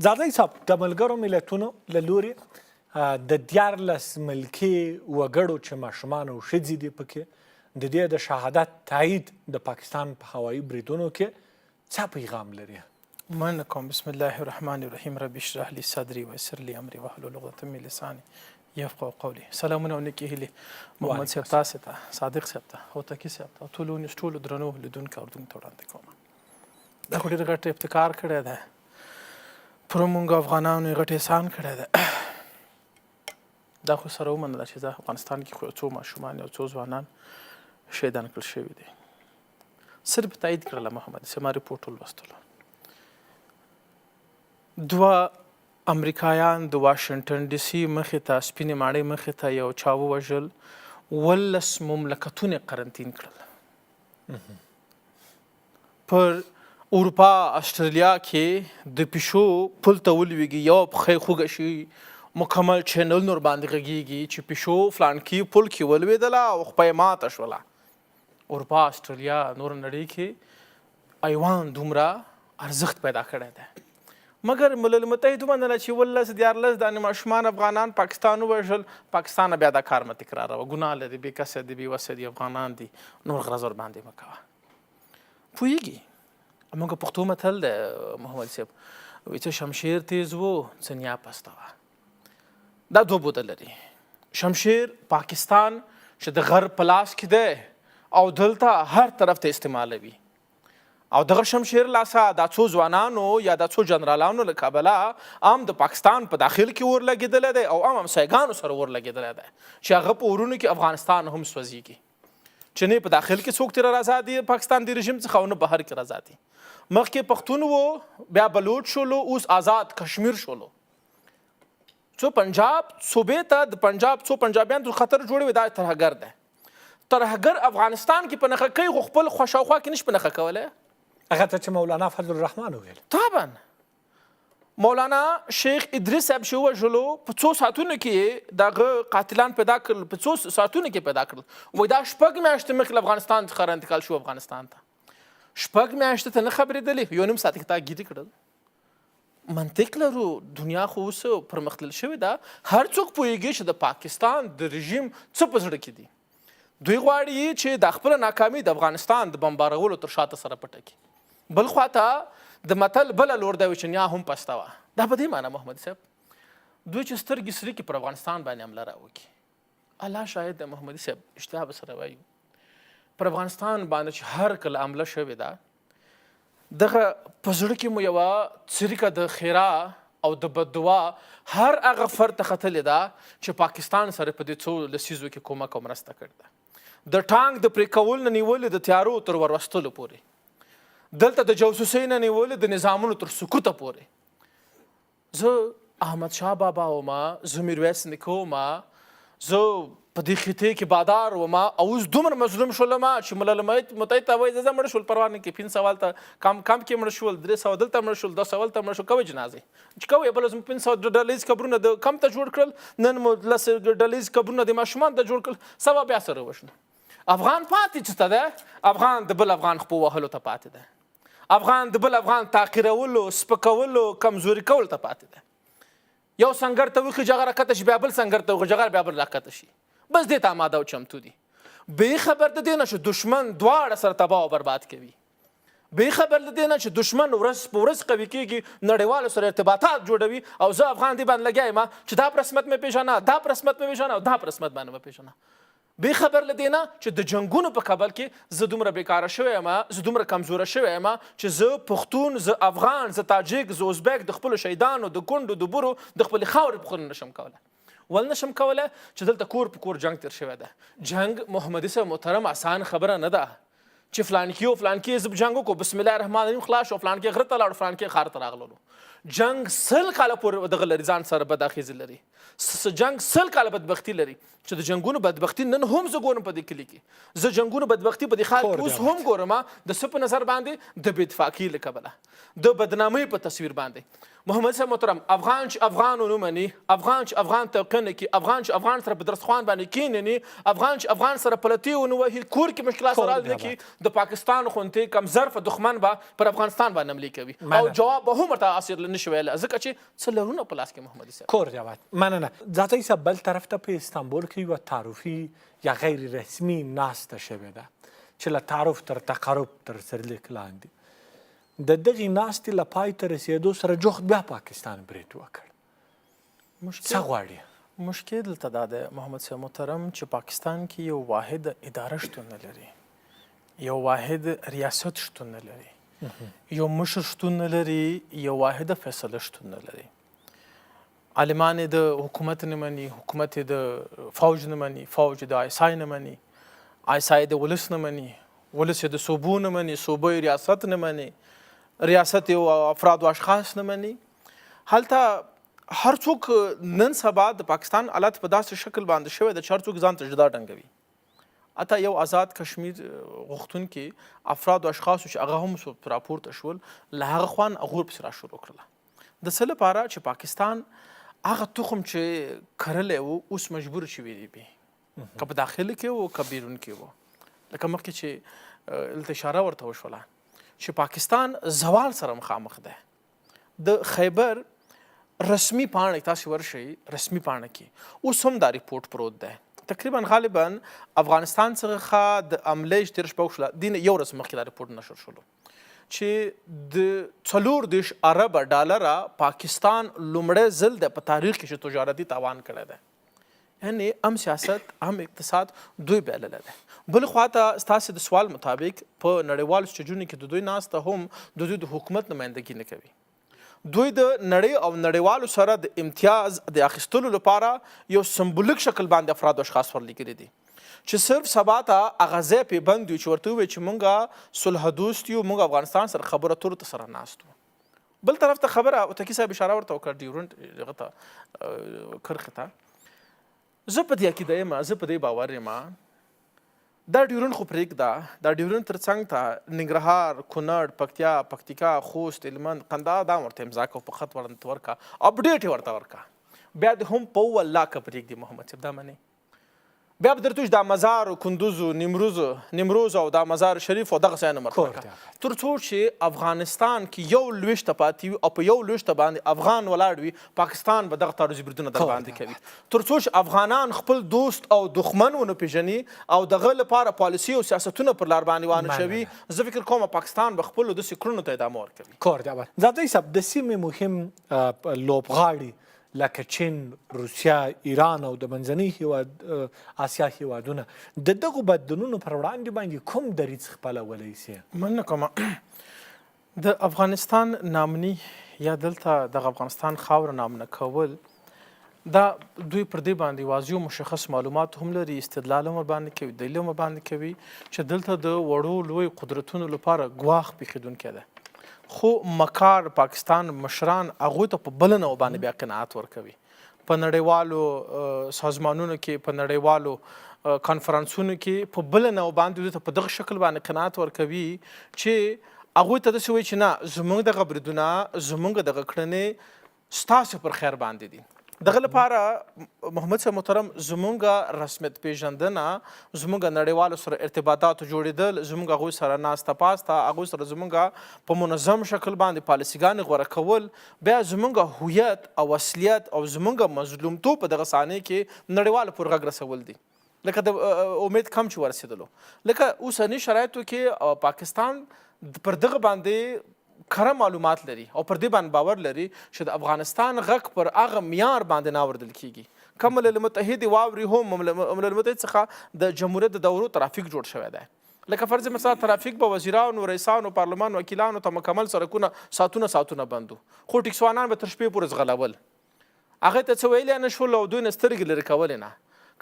ځاځی صاحب د ملګرو ملتونو له لوري د 14 ملکي وګړو چې ماشومان او ښځې دي پکې د دې د شهادت تایید د پاکستان په هوایي بریدونو کې څه پیغام لري؟ مننه کوم. بسم الله الرحمن الرحیم. رب اشرح لي صدري ويسر لي امري واحلل عقدة من لساني يفقهوا قولي. سلامونه او نیکې هیلې محمد صاحب تاسو ته، صادق صاحب ته، هوتکي صاحب ته، ټولو درنو لیدونکو اردن ته وړاندې کوم. دا خو ډېر غټ ابتکار کړی دی، پر موږ افغانانو یې غټ احسان کړی دی. دا خو سره ومنله چې دا افغانستان کې خو یو څو ماشومان یو څو ځوانان شهیدان کړل شوي دي. صرف تایید کړله محمدي صاحب، ما ریپورټ ولوستلو. 2 امریکایان د واشنګټن ډي سي مخې ته، سپینې ماڼۍ مخې ته یو چا ووژل، 11 مملکتونه قرنطین کړل. پر اروپا استرالیا کې د پیشو پل ته ولویږي، یو پښه خوږه شي، مکمل چینل نور باندې غږیږي چې پیشو فلانکي پل کې ولوېدله او خپه یې ماته شوله. اروپا استرالیا نور نړۍ کې ایوان دومره ارزښت پیدا کړی دی. مګر ملل متحد ومنله چې 14 دانې ماشومان افغانان پاکستان ووژل، پاکستان بیا دا کار مه تکراروه، ګناه لري، بې کسه دي، بې وسه دي، افغانان دي، نور غرض ورباندې مه کوه. پوهېږي موږ پښتو متل دی محمد صاحب، وایي څه شمشیر تیز و څه نیا پسته وه. دا 2 بوده لري. شمشیر پاکستان چې د غرب په لاس کې دی او دلته هر طرف ته استعمالوي، او دغه شمشیر لاسه دا څو ځوانانو یا دا څو جنرالانو له کابله ام د پاکستان په داخل کې اور لګېدلی دی او ام همسایګانو سره اور لګېدلی دی چې هغه په اورونو کې افغانستان هم سوځېږي، چې نه په داخل کې څوک ترې رضا دي پاکستان د رژیم څخه او نه بهر کې رضا دي. مخکې پښتون و، بیا بلوچ شولو، اوس آزاد کشمیر شولو. څو پنجاب صوبې ته د پنجاب څو پنجابیان تر خطر جوړوي، دا ترهګر دی. ترهګر افغانستان کې په نښه کوي، خو خپل خوشاوخوا کې نشي په نښه کولی. هغه ته چې مولانا فضل الرحمن وویل. طبعا مولانا شیخ ادریس صاحب چې ووژلو په څو ساعتونو کې دغه قاتلان پیدا کړل، په څو ساعتونو کې پیدا کړل. وایي دا 6 میاشتې مخکې له افغانستان څخه انتقال شو افغانستان ته. 6 میاشتې ته نه خبرېدلې، یو نیم ساعت کې تا ګیدې کړل. منطق لرو، دنیا خو اوس پرمختلل شوې ده، هر څوک پوهېږي چې د پاکستان د رژیم څه په زړه کې دي. دوی غواړي چې د خپله ناکامي د افغانستان د بمبارولو تر شاته سره پټه کړي. بل خواته د متل بله لور دی چې نیا هم پسته وه. دا په دې معنی محمد صاحب دوی چې سترګې سرې کړي پر افغانستان باندې حمله راوکړي. الله شاهد دی محمدي صاحب، اشتها به سره وایو، پر افغانستان باندې چې هر کله حمله شوې ده، دغه په زړه کې مو یوه څریکه د خیرا او د بددعا هر هغه فرد ته ختلې ده چې پاکستان سره په دې څو لسیزو کې کومک او مرسته کړې ده. د ټانک د پرې کولو نه نیولې د تیارو تر وروستلو پورې، دلته د جاسوسۍ نه نیولې د نظامونو تر سقوطه پورې. زه احمد شاه بابا وما، زه میرویس نیکه وما، زه په دې خطې کې بادار وما، او اوس دومره مظلوم شولم چې ملل متحد ته وایي زه مړه شول، پروا نه کوي، 500 ته کم کې مړه شول، 300 دلته مړه شول، 200 ته مړه شول، کوي جنازې چې کوي. بل زموږ 500 ډلیز قبرونه د کم ته جوړ کړل، نن مو 10 ډلیز قبرونه د ماشومان ته جوړ کړل، سبا بیا سره وشنه. افغان پاتې چې ته ده، افغان د بل افغان خپو وهلو ته پاتې ده، افغان د بل افغان تحقیرولو، سپکولو، کمزوري کولو ته پاتې ده. یو سنګر ته وخي جغه راکته شي، بیا بل سنګر ته وخي جغه بیا بل راکته شي، بس دې ته آماده او چمتو دي. بې خبر د دې نه چې دشمن دواړه سره تباه او برباد کوي، بې خبر د دې نه چې دشمن ورځ په ورځ قوي کېږي، نړیوالو سره ارتباطات جوړوي، او زه افغان دې باندې لګیا یم چې دا په رسمیت مې پېژنه، دا په رسمیت مې پېژنه او دا په رسمیت باندې مې پېژنه. بې خبر له دې نه چې د جنګونو په کابل کې زه دومره بېکاره شوی یم، زه دومره کمزوره شوی یم چې زه پښتون، زه افغان، زه تاجک، زه ازبک د خپلو شهیدانو د کونډو د برو د خپلې خاورې پوښتنه نشم کولی. ول نشم کولی چې دلته کور په کور جنګ تیر شوی ده. جنګ محمدي صاحب محترم آسان خبره نه ده چې فلانکي او فلانکي زه جنګ وکړو، بسم الله الرحمن الرحیم خلاص شو، فلانکي غره ته لاړو، فلانکي ښار ته راغللو. جنګ 100 کاله پورې دغه لري ځان سره بد اخیزې لري. جنګ 100 کاله بدبختي لري چې د جنګونو بدبختي نن هم زه ګورم په دې کلي کې، زه جنګونو بدبختي په دې ښار کې اوس هم ګورم، د څه په نظر باندې د بې اتفاقۍ له کبله، د بدنامۍ په تصویر باندې. محمد صاحب محترم افغان چې افغان ونه مني افغان چې افغان توقع نه کړي افغان چې افغان سره په درسخوان باندې کښېنني افغان چې افغان سره پلتې ونه وهي کور کې مشکلات سره حل نه کړي د پاکستان غوندې کم ظرفه دښمن به پر افغانستان باندې حملې کوي او جواب به هم ورته اصل نه شي ویلی ځکه چې څه لرونه په لاس کې محمدي صاحب کور جواد مننه ځاځی صاحب بل طرف ته په استانبول کې یوه تعارفي یا غیر رسمي ناسته شوې ده چې له تعارف تر تقرب تر سرلیک لاندې د دغې ناستې له پای ته رسېدو سره جوخت بیا پاکستان برید وکړ څه غواړي مشکل دلته دا دی محمد صاحب محترم چې پاکستان کې یو واحد اداره شتون نه لري یو واحد ریاست شتون نه لري یو مشر شتون نه لري یو واحده فیصله شتون نه لري عالمان یې د حکومت نه مني حکومت یې د فوج نه مني فوج یې د آیسای نه مني آیسای د ولس نه مني ولس یې د صوبو نه مني صوبو یې ریاست نه مني ریاست یو افراد و اشخاص نه مني هلته هر څوک نن سبا د پاکستان حالت په داسې شکل باندې شوی ده چې هر څوک ځان ته جدا ډنګوي حتی یو آزاد کشمیر غوښتونکي افراد و اشخاصو چې هغه هم راپورته شول له هغه خوا هغوی ورپسې راشروع کړله د څه لپاره چې پاکستان هغه تخم چې کرلی و اوس مجبور شوي دي که په داخل کې و که بیرون کې و لکه مخکې چې دلته اشاره ورته وشوله چې پاکستان زوال سره مخامخ ده د خیبر رسمي پاڼې تاسې ورشئ رسمي پاڼه کې اوس هم دا ریپورټ پروت دی تقریبا غالبا افغانستان څخه د حملې چې تېره شپه وشوله دې نه یو ورځ مخکې دا ریپورټ نشر شولو چې د 40 ارب ډالره پاکستان لومړی ځل دی په تاریخ کې چې تجارتي تاوان کړی دی یعنی هم سیاست هم اقتصاد دوی بایللی دی بل خواته ستاسې د سوال مطابق په نړیوالو سټیجونو کې د دوی ناسته هم د دوی د حکومت نمایندګي نه کوي دوی د نړۍ او نړیوالو سره د امتیاز د اخیستلو لپاره یو سمبولیک شکل باندې افراد او اشخاص ورلیږلي دي چې صرف سبا ته هغه ځای پې بند وي چې ورته ووایي چې موږ صلح دوست یو موږ افغانستان سره خبرو اترو ته سره ناست وو بل طرف ته خبره تکي صاحب اشاره ورته وکړه ډیورنډ هغه ته کرښې ته زه په دې عقیده یم زه په دې باور یم دا ډیورنډ خو پرېږده دا ډیورنډ تر څنګ ته ننګرهار کونړ پکتیکا خوست هلمند قندهار دا ورته امضا کړه په خط ورته اپډیټ یې ورته ورکړه بیا د هم په والله که پرېږدي محمد صاحب دا منې بیا به درته دا مزار کندوز نیمروز او دا مزار شریف او دغه ځایونه مرکه تر څو چې افغانستان کې یو لویشته پاتې وي او په یو لویشته باندې افغان ولاړ وي پاکستان به دغه تعرضي بریدونه در باندې کوي تر څو چې افغانان خپل دوست او دښمن ونه پېژني او دغه لپاره پالیسي او سیاستونه پر لار باندې وانه شوي زه فکر کوم پاکستان به خپلو داسې کړنو ته ادامه ورکوي کور دی ځاځی صاحب د سیمې مهم لوبغاړي لکه چین روسیا ایران او د منځني هیواد آسیا هیوادونه د دغو بدلونونو پر وړاندې باندې کوم دریځ خپلولی سي مننه کومه د افغانستان نامني یا دلته دغه افغانستان خاوره نامنه کول دا دوی پر دې باندې واضح او مشخص معلومات هم لري استدلال هم ورباندې کوي دلیل هم ورباندې کوي چې دلته د وړو لوی قدرتونو لپاره ګواښ پېښېدونکی ده خو مکار پاکستان مشران هغوی ته په بله نوع باندې بیا قناعت ورکوي په نړیوالو سازمانونو کې په نړیوالو کانفرانسونو کې په بله نوع باندې دوی ته په دغه شکل باندې قناعت ورکوي چې هغوی ته داسې وایي چې نه زموږ دغه بریدونه زموږ دغه کړنې ستاسو پر خیر باندې دي دغه لپاره محمد صاحب محترم زموږ رسمیت پیژندنه زموږ نړیوالو سره ارتباطاتو جوړېدل زموږ هغوی سره ناسته پاسته هغوی سره زموږ په منظم شکل باندې پالیسیګانې غوره کول بیا زموږ هویت او اصلیت او زموږ مظلومتوب په دغه صحنې کې نړیوالو پر غږ رسول دي لکه د امید کم چې ورسېدلو لکه اوسني شرایطو کې پاکستان پر دغه باندې کره معلومات لري او پر دې باندې باور لري چې د افغانستان غږ پر هغه معیار باندې نه اوریدل کیږي که ملل متحدې واوري هم ملل متحد څخه د جمهوریت د دورو ترافیک جوړ شوی دی لکه فرض مثال ترافیک به وزیرانو رئیسانو پارلمان وکیلانو ته مکمل سړکونه ساعتونه بندو خو ټیکسوانان به تر شپې پورې ځغلول هغې ته څه ویلی نه شول او دوی نه سترګې لرې کولې نه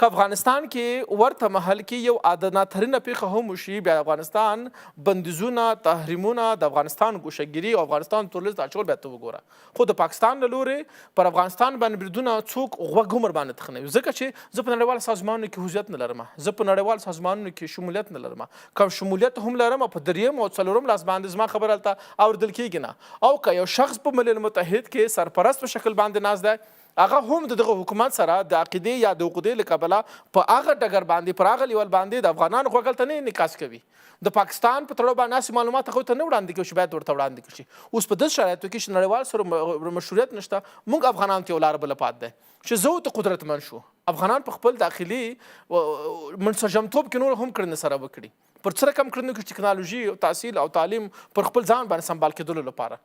که افغانستان کې ورته محل کې یو ناترینه پیښه هم وشي بیا افغانستان بندیزونه تحریمونه د افغانستان ګوشهګیري او افغانستان تورلیز د اچول بیا ته وګوره خو د پاکستان له لورې پر افغانستان باندې بریدونه څوک غوږ هم ورباندې تخنوي ځکه چې زه په نړیوالو سازمانونو کې حضوریت نه لرم زه په نړیوالو سازمانونو کې شمولیت نه لرم که شمولیت هم لرم په دریم او څلورم لاس باندې زما خبره هلته اورېدل کېږي نه او که یو شخص په ملل متحد کې سرپرست په شکل باندې ناست دی هغه هم دغه حکومت سره د عقیدې یا د عقدې له کبله په هغه ډګر باندې پر هغه لیول باندې د افغانانو غوږ هلته نه انعکاس کوي د پاکستان په تړاو باندې ناسې معلومات هغوی ته نه وړاندې کوي چې باید ورته وړاندې کړي شي اوس په داسې شرایطو کې چې نړیوال سره مشروعیت نشته موږ افغانانو ته یو لاره بله پاتې دی چې زه ورته قدرتمن شو افغانان په خپل داخلي منسجمتوب کې نور هم کړنې سره وکړي پر څه رقم کړنې کې ټکنالوژي او تحصیل او تعلیم پر خپل ځان باندې سنبال کېدلو لپاره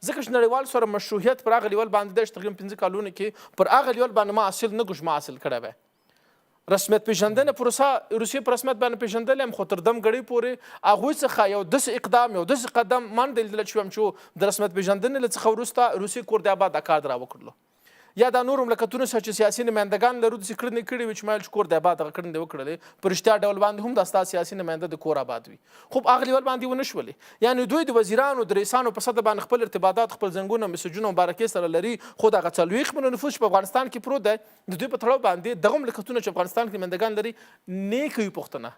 ځکه چې نړیوال سره مشروعیت پر هغه لیول باندې دی چې تقریبا 5 کالونو کې پر هغه لیول باندې ما حاصل نه ګوش ما حاصل کړی وی رسمیت پیژندنې پروسه روسیې په رسمیت باندې پیژندلې هم خو تر دم ګړۍ پورې هغوی څخه یو داسې اقدام یو داسې قدم من لیدلی چې وایم چې د رسمیت پیژندنې له څخه وروسته روسیې کور د آباد دا کار را وکړلو یا دا نور مملکتونه چې سیاسي نمایندګان لرو داسې کړنې کړې وي چې مایل چې کور د آباد هغه کړنې وکړلې په رښتیا ډول باندې هم دا ستا سیاسي نماینده د کور آباد وي خو په هغه لیول باندې ونه شولې یعنې دوی د وزیرانو د رئیسانو په سطح باندې خپل ارتباطات خپل زنګونه میسجونه مبارکۍ سره لري خو دغه 40 میلیونه نفوس په افغانستان کې پروت دی د دوی په تړاو باندې دغه مملکتونه چې افغانستان کې نمایندګان لري نه کوي پوښتنه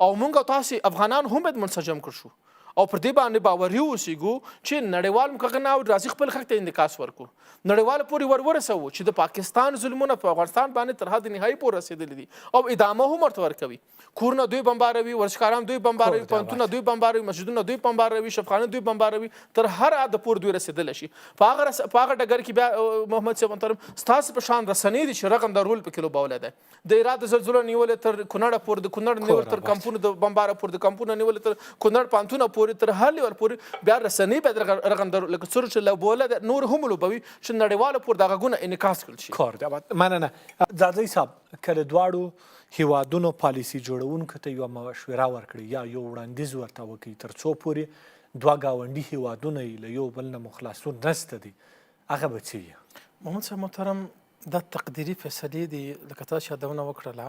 او موږ او تاسې افغانان هم باید منسجم کړو شو او پر دې باندې باوري اوسېږو چې نړیوال موږ نه راځي خپل خلک ته انعکاس ورکړو نړیوال پورې ورسوو چې د پاکستان ظلمونه په افغانستان باندې تر حد نهایي پورې رسېدلي دي او ادامه هم ورته ورکوي کورونه دوی بمباروي ورزشکاران دوی بمباروي پوهنتونونه دوی بمباروي مسجدونه دوی بمباروي شفخانه دوی بمباروي تر هر حد پورې دوی رسېدلی شي په هغه ډګر کې بیا محمد صاحب محترم ستاسو په شان رسنۍ دي چې رقم د رول په کې لوبولی دی د هرات د زلزلو نیولې تر کونړه پورې د کونړ نیول تر کمپونو د بمباره پورې د کمپونو نیولې تر کونړ پوهنتونه پورې تر هر لیول پورې بیا رسنۍ باید رقم د لکه څومره چې لوبولی نور هم لوبوي چې نړیواله پورې د غږونه انعکاس کړل شي کار دی مننه ځاځی صاحب که له دواړو هیوادونو پالیسي جوړونکو ته یوه مشوره ورکړي یا یو وړاندیز ورته وکړي تر څو پورې دوه ګاونډي هیوادونه یې له یو بل نه مخلصون نسته دي هغه به څه وي محمد صاحب محترم دا تقدیري فیصلې دي لکه تاسو یادونه وکړله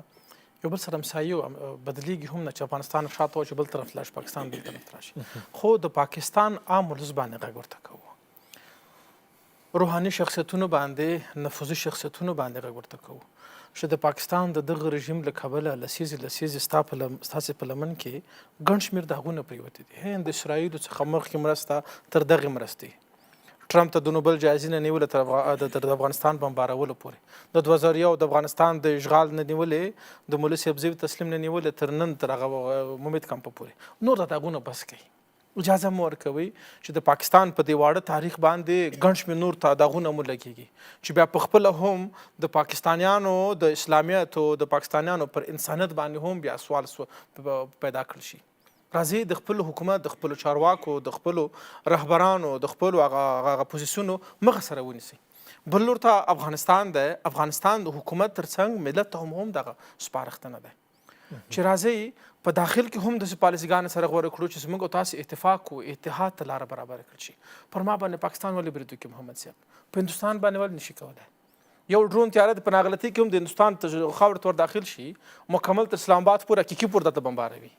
یو بل سره همسایي بدلیږي هم نه چې افغانستان شاته و چې بل طرف لاړ پاکستان بل طرف راشي خو د پاکستان عام ولس باندې غږ ورته کوو روحاني شخصیتونو باندې نفوذي شخصیتونو باندې غږ ورته کوو چې د پاکستان د دغه رژیم له کبله لسیزې ستاسې په لمن کې ګڼ شمېر داغونه پرېوتې دي هند د اسرایلو څخه مخکې مرسته تر دغې مرستې ټرمپ ته د نوبل جایزې نه نیولې تر افغانستان بمبارولو پورې د 2001 د افغانستان د اشغال نه نیولې د مولوي صاحب زوی تسلیم نه نیولې تر نن تر هغه مومید کمپه پورې نور د داغونه بس کوي اجازه مو ورکوي چې د پاکستان په دې واړه تاریخ باندې ګڼ شمېر نور داغونه مو لګېږي چې بیا پخپله هم د پاکستانیانو د اسلامیت او د پاکستانیانو پر انسانیت باندې هم بیا سوال پیدا کړل شي راځي د خپل حکومت د خپلو چارواکو د خپلو رهبرانو د خپلو هغه پوزیسیونو مخه سره ونیسي بل لور ته افغانستان دی افغانستان د حکومت ترڅنګ ملت ته هم دغه سپارښتنه دی چې راځي په داخل کې هم داسې پالیسیګانې سره غوره کړو چې زموږ او تاسې اتفاق او اتحاد ته لاره برابره کړل شي پر ما باندې پاکستان ولې برید وکړي محمد صاحب په هندوستان باندې ولې نشي کولی یو ډرون تیاره د په ناغلطۍ کې هم د هندوستان خاورې ته ور داخل شي مکمل تر اسلام آباد پورې حقیقي پورته ته بمباروي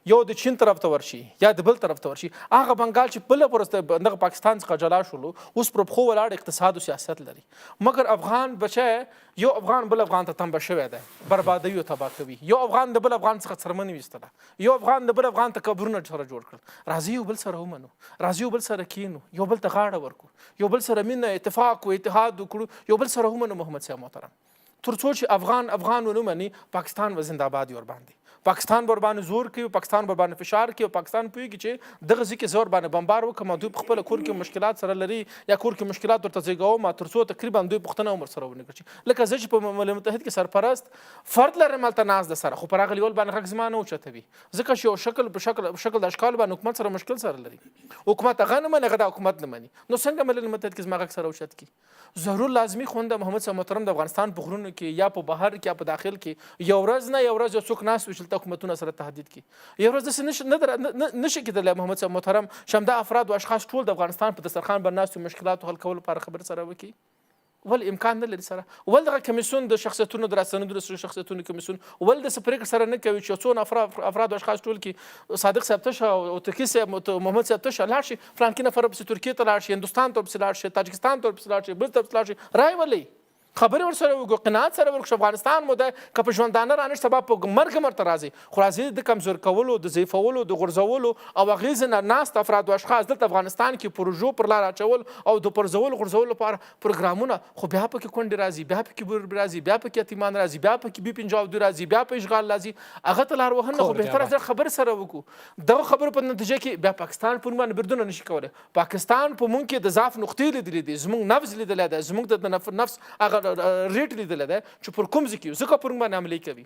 یو د چین طرف ته ورشي یا د بل طرف ته ورشي هغه بنګال چې بله پرسته دغه پاکستان څخه جلا شولو اوس پر پښو ولاړ اقتصاد او سیاست لري مګر افغان بچی یو افغان بل افغان ته تنبه شوی دی بربادوي او تباه کوي یو افغان د بل افغان څخه څرمنې ویستله یو افغان د بل افغان ته قبرونه سره جوړ کړل راځي یو بل سره ومنو راځي یو بل سره کینو یو بل ته غاړه ورکړو یو بل سره مینه اتفاق او اتحاد وکړو یو بل سره ومنو محمد صاحب محترم تر څو چې افغان ونه مني پاکستان و زنده‌باد ورباندې پاکستان ورباندې زور کوي پاکستان ورباندې فشار کوي پاکستان پوهېږي چې دغه ځای کې زور باندې بمبار وکړم دوی په خپله کور کې مشکلات سره لري یا کور کې مشکلات ورته زېږوم تر څو تقریبا دوی پوښتنه هم ورسره ونه کړي لکه زه چې په ملل متحد کې سرپرست فرد لرم هلته ناست د سره خو پر هغه لیول باندې غږ زما نه اوچتوي ځکه چې یو شکل په شکل د اشکالو باندې حکومت سره مشکل سره لري حکومت هغه نه مني هغه د حکومت نه مني نو څنګه ملل متحد کې زما غږ سره اوچت کړي ضرور لازمي خونده محمد صاحب محترم د افغانستان په غرونو کې یا په بهر کې یا په داخل کې یو ورځ نه یو ورځ یو څوک ناست وي چې دلته حکومتونه سره تهدید کړي یو ورځ داسې نشي کېدلی محمد صاحب محترم چې همدا افراد او اشخاص ټول د افغانستان په دسترخوان باندې ناست وي مشکلاتو حل کولو لپاره خبرې سره وکړي ول امکان نه لري سره ول دغه کمیسیون د شخصیتونو د رسنیدو د شخصیتونو کمیسیون ول د پرېکړه سره نه کوي چې څو افراد او اشخاص ټول کې صادق صاحب تشه او ترکي صاحب محمد صاحب تشه لاړ شي فلانکي نفر پسې ترکیې ته لاړ شي هندوستان ته پسې لاړ شي تاجکستان ته پسې لاړ شي بل ته پسې لاړ شي رای ولي خبرې ورسره وکړو قناعت سره ورکړو افغانستان مو د که په ژوندانه رانشي سبا په مرګ مرته راځي خو راځي د کمزور کولو د ضعیفولو د غورځولو او اغېزې نه ناست افراد او اشخاص دلته افغانستان کې پروژو پر لار اچول او د پرځولو غورځولو لپاره پروګرامونه خو بیا پکې کونډې راځي بیا پکې برید راځي بیا پکې یتیمان راځي بیا پکې بي پنجاب دوی راځي بیا په اشغال راځي هغه ته لار وهنه خو بهتره ده خبرې سره وکړو دغه خبرو په نتیجه کې بیا پاکستان پر باندې بردونه نشي کولی پاکستان په مونږ کې د ضعف نقطې لیدلې دي زموږ نفس لیدلی دی زموږ د نفس هغه ریټ لیدلی دی چې پر کوم ځای کې ځکه پر موږ باندې عملي کوي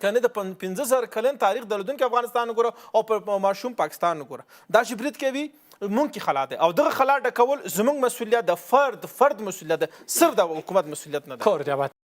کنه د 15,000 کلن تاریخ درلودونکي افغانستان وګوره او پر ماشوم پاکستان وګوره دا چې برید کوي مونږ کې خلا ده او دغه خلا ډکول زموږ مسؤلیت د فرد مسؤلیت ده صرف د حکومت مسؤلیت نه ده